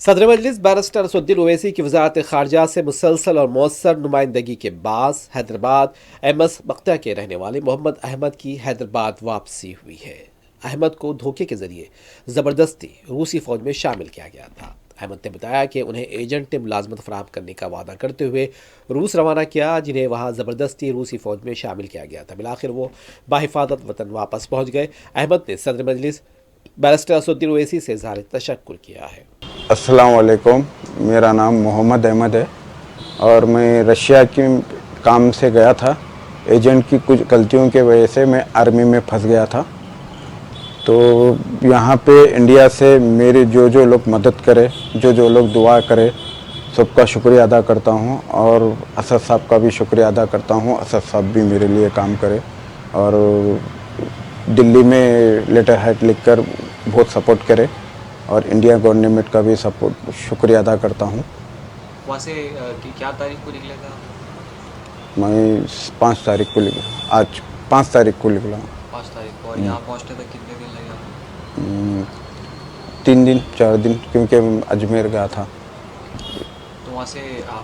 सदर मजलिस बैरिस्टर असदुद्दीन ओवैसी की वजारत खारजा से मुसलसल और मौसर नुमाइंदगी के बाद हैदराबाद एमएस मक्ता के रहने वाले मोहम्मद अहमद की हैदराबाद वापसी हुई है। अहमद को धोखे के जरिए ज़बरदस्ती रूसी फौज में शामिल किया गया था। अहमद ने बताया कि उन्हें एजेंट ने मुलाजमत फराहम करने का वादा करते हुए रूस रवाना किया, जिन्हें वहाँ ज़बरदस्ती रूसी फौज में शामिल किया गया था। बिलाखिर वो बाहिफाजत वतन वापस पहुँच गए। अहमद ने सदर मजलिस बैरिस्टर असदुद्दीन ओवैसी से इज़हार तशक्कुर किया है। अस्सलाम वालेकुम, मेरा नाम मोहम्मद अहमद है और मैं रशिया के काम से गया था। एजेंट की कुछ गलतियों के वजह से मैं आर्मी में फंस गया था। तो यहाँ पे इंडिया से मेरे जो लोग मदद करे, जो लोग दुआ करे, सबका शुक्रिया अदा करता हूँ और असद साहब का भी शुक्रिया अदा करता हूँ। असद साहब भी मेरे लिए काम करे और दिल्ली में लेटर हेड लिखकर बहुत सपोर्ट करे और इंडिया गवर्नमेंट का भी सपोर्ट शुक्रिया अदा करता हूँ। वहाँ से क्या तारीख को निकला था? मैं 5 तारीख को निकला, आज 5 तारीख को निकला। 5 तारीख को। और यहाँ पहुँचने तक कितने दिन लगे आपको? 3 दिन 4 दिन, क्योंकि मैं अजमेर गया था। तो वहाँ से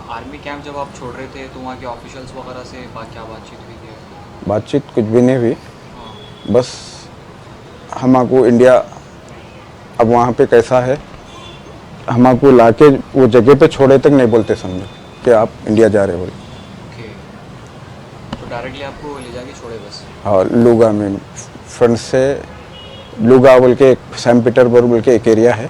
आर्मी कैंप जब आप छोड़ रहे थे तो वहाँ के ऑफिशियल्स वगैरह से क्या बातचीत हुई थी? बातचीत कुछ भी नहीं हुई, हाँ। बस हमको इंडिया अब वहाँ पे कैसा है, हमको लाके वो जगह पे छोड़े तक नहीं बोलते, समझो कि आप इंडिया जा रहे हो। ओके, तो डायरेक्टली आपको ले जाके छोड़े बस? हाँ, लुगा में फ्रंट से लुगा बोल के एक सेंट पीटर्सबर्ग बोल के एक एरिया है,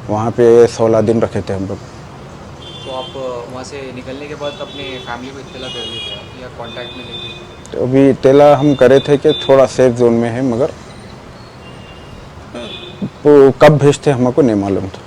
वहाँ पे 16 दिन रखे थे हम लोग। तो आप वहाँ से निकलने के बाद अपने फैमिली को इत्तला कर देते या कांटेक्ट में लेते? तो अभी इत्तला हम करे थे कि थोड़ा सेफ जोन में है, मगर वो कब भेजते हमको नहीं मालूम था।